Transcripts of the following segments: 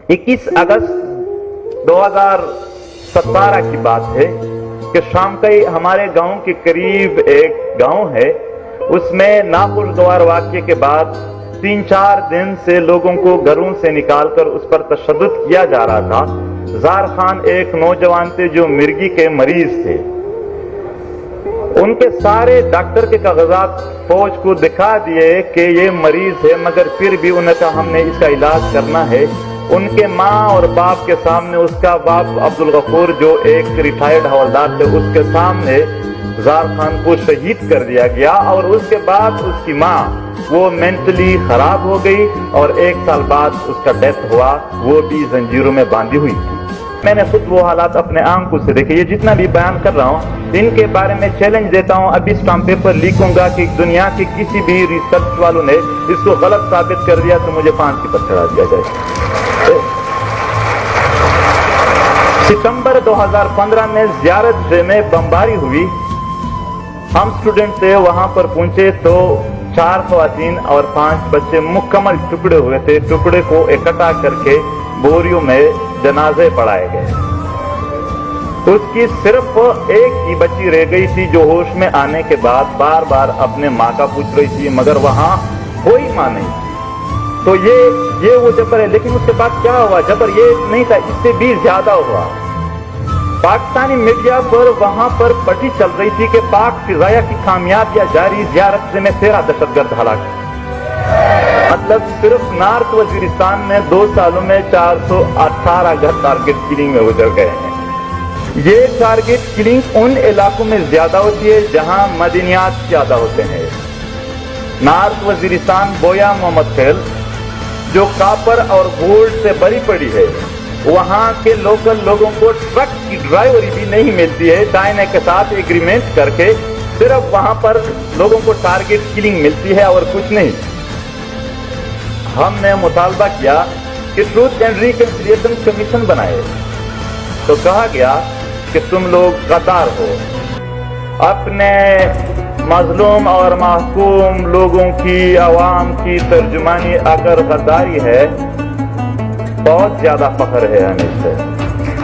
21 अगस्त 2017 की बात है कि शाम का ही हमारे गांव के करीब एक गांव है, उसमें नाखुशगवार वाक्य के बाद 3-4 दिन से लोगों को घरों से निकालकर उस पर तशद्दुद किया जा रहा था। जार खान एक नौजवान थे जो मिर्गी के मरीज थे। उनके सारे डॉक्टर के कागजात फौज को दिखा दिए कि ये मरीज है, मगर फिर भी उन्हें कहा हमने इसका इलाज करना है। उनके माँ और बाप के सामने, उसका बाप अब्दुल गफूर जो एक रिटायर्ड हवलदार थे, उसके सामने जार खान को शहीद कर दिया गया। और उसके बाद उसकी माँ वो मेंटली खराब हो गई और 1 साल बाद उसका डेथ हुआ, वो भी जंजीरों में बांधी हुई थी। मैंने खुद वो हालात अपने आंखों से देखे। ये जितना भी बयान कर रहा हूँ इनके बारे में चैलेंज देता हूँ, अभी स्टाम्प पेपर लिखूंगा कि दुनिया के किसी भी रिसर्च वालों ने इसको गलत साबित कर दिया तो मुझे फांसी पर चढ़ा दिया जाए। सितंबर 2015 में ज़ियारत में बमबारी हुई। हम स्टूडेंट थे, वहां पर पहुंचे तो 4 ख़वातीन और 5 बच्चे मुकम्मल टुकड़े हुए थे। टुकड़े को इकट्ठा करके बोरियों में जनाजे पढ़ाए गए। उसकी सिर्फ एक ही बच्ची रह गई थी जो होश में आने के बाद बार बार अपने माँ का पूछ रही थी, मगर वहां कोई माँ नहीं थी। तो ये वो जबर है। लेकिन उसके बाद क्या हुआ? जबर ये नहीं था, इससे भी ज्यादा हुआ। पाकिस्तानी मीडिया पर वहां पर पटी चल रही थी कि पाक फिजाया की कामयाबियां जारी, ज़ियारत में 13 दहशतगर्द हलाक। मतलब सिर्फ नॉर्थ वजीरिस्तान में 2 सालों में 418 घर टारगेट किलिंग में गुजर गए हैं। ये टारगेट किलिंग उन इलाकों में ज्यादा होती है जहां मदनियात ज्यादा होते हैं। नॉर्थ वजीरिस्तान बोया मोहम्मद खेल जो कापर और गोल्ड से भरी पड़ी है, वहां के लोकल लोगों को ट्रक की ड्राइवरी भी नहीं मिलती है। चाइना के साथ एग्रीमेंट करके सिर्फ वहां पर लोगों को टारगेट किलिंग मिलती है और कुछ नहीं। हमने मुतालबा किया कि ट्रूथ एंड रिकंसिलिएशन कमीशन बनाए, तो कहा गया कि तुम लोग गद्दार हो। अपने मजलूम और महकूम लोगों की, आवाम की तर्जुमानी अगर गद्दारी है, बहुत ज्यादा फख्र है हमें इससे।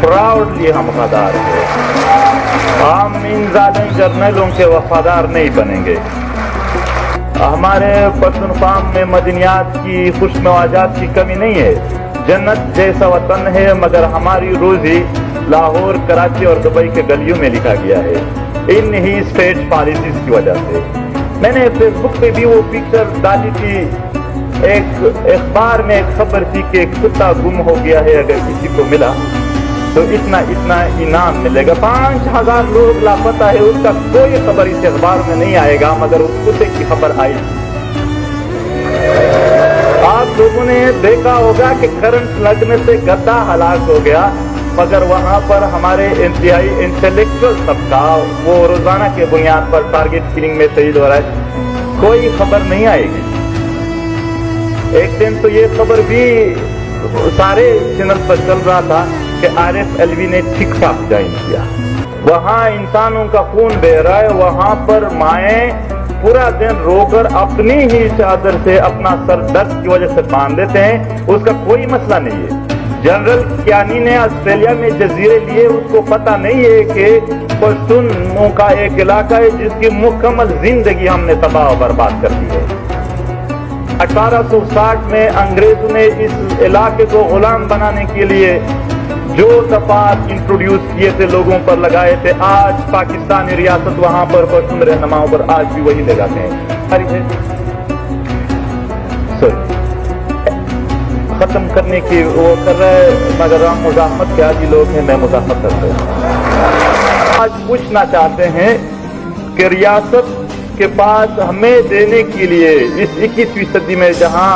प्राउडली हम गद्दार हैं। हम इन जालिम जर्नलों के वफादार नहीं बनेंगे। हमारे पख्तूनख्वा में मदनियात की, खुशनवाजात की कमी नहीं है। जन्नत जैसा वतन है, मगर हमारी रोजी लाहौर, कराची और दुबई के गलियों में लिखा गया है, इन ही स्टेट पॉलिसीज की वजह से। मैंने फेसबुक पे भी वो पिक्चर डाली थी। एक अखबार में एक खबर थी कि एक कुत्ता गुम हो गया है, अगर किसी को मिला तो इतना इनाम मिलेगा। 5000 लोग लापता है, उसका कोई खबर इस अखबार में नहीं आएगा, मगर उस कुत्ते की खबर आई। आप लोगों ने देखा होगा कि करंट लगने से गद्दा हलाक हो गया, मगर वहां पर हमारे इंतहाई इंटेलेक्चुअल तबका वो रोजाना के बुनियाद पर टारगेट किलिंग में शहीद हो रहा है, कोई खबर नहीं आएगी। एक दिन तो ये खबर भी सारे चैनल पर चल रहा था कि RFLV ने ठीक ठाक ज्वाइन किया। वहां इंसानों का खून बह रहा है, वहां पर माएं पूरा दिन रोकर अपनी ही चादर से अपना सर दर्द की वजह से बांध देते हैं, उसका कोई मसला नहीं है। जनरल कियानी ने ऑस्ट्रेलिया में जजीरे लिए, उसको पता नहीं है कि पश्तूनों का एक इलाका है जिसकी मुकम्मल जिंदगी हमने तबाह बर्बाद कर दी है। 1860 में अंग्रेजों ने इस इलाके को गुलाम बनाने के लिए जो दफात इंट्रोड्यूस किए थे, लोगों पर लगाए थे, आज पाकिस्तानी रियासत वहां पर पश्तून रहनुमाओं पर आज भी वही लगाते हैं। खत्म करने की वो कर रहे हैं, मगर हम मुजाहमत के आदि लोग हैं, मैं मुजाहमत कर रहा हूं। आज पूछना चाहते हैं कि रियासत के पास हमें देने के लिए इस 21वीं सदी में जहां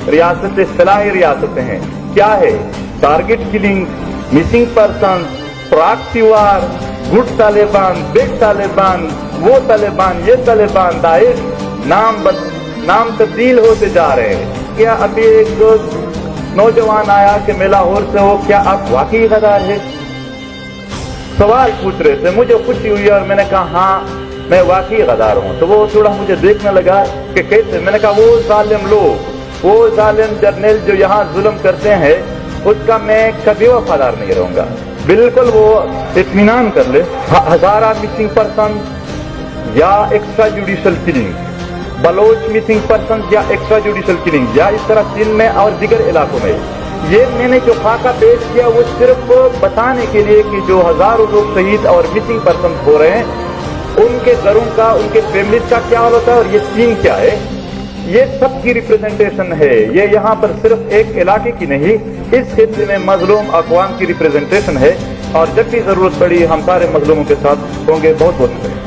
रियासतें सलाही रियासतें हैं, क्या है? Target killing, missing person, proxy वार, गुड तालिबान, बेड तालिबान, वो तालिबान, ये तालिबान, दाइश, नाम तब्दील होते जा रहे हैं। क्या अभी एक नौजवान आया कि मैं लाहौर से हो, क्या आप वाकई गद्दार है? सवाल पूछ रहे थे, मुझे खुशी हुई और मैंने कहा हाँ मैं वाकई गद्दार हूं। तो वो थोड़ा मुझे देखने लगा कि कैसे। मैंने कहा वो जालिम लोग, वो जालिम जर्नल जो यहाँ जुल्म करते हैं, اس کا میں کبھی وفادار نہیں رہوں گا. بالکل وہ اطمینان کر لے. ہزارہ مسنگ پرسن یا extra judicial killing, Baloch missing person یا ایکسٹرا جوڈیشل کلنگ, یا اس طرح سندھ میں اور دیگر علاقوں میں, یہ میں نے جو خاکہ پیش کیا وہ صرف بتانے کے لیے کہ جو ہزاروں لوگ شہید اور مسنگ پرسن ہو رہے ہیں ان کے گھروں کا, ان کے فیملیز کا کیا حال ہوتا ہے, اور یہ سین کیا ہے. یہ سب کی ریپرزنٹیشن ہے. یہ یہاں پر صرف ایک علاقے کی نہیں, اس خطے میں مظلوم اقوام کی ریپرزنٹیشن ہے, اور جب بھی ضرورت پڑی ہم سارے مظلوموں کے ساتھ ہوں گے. بہت بہت شکریہ.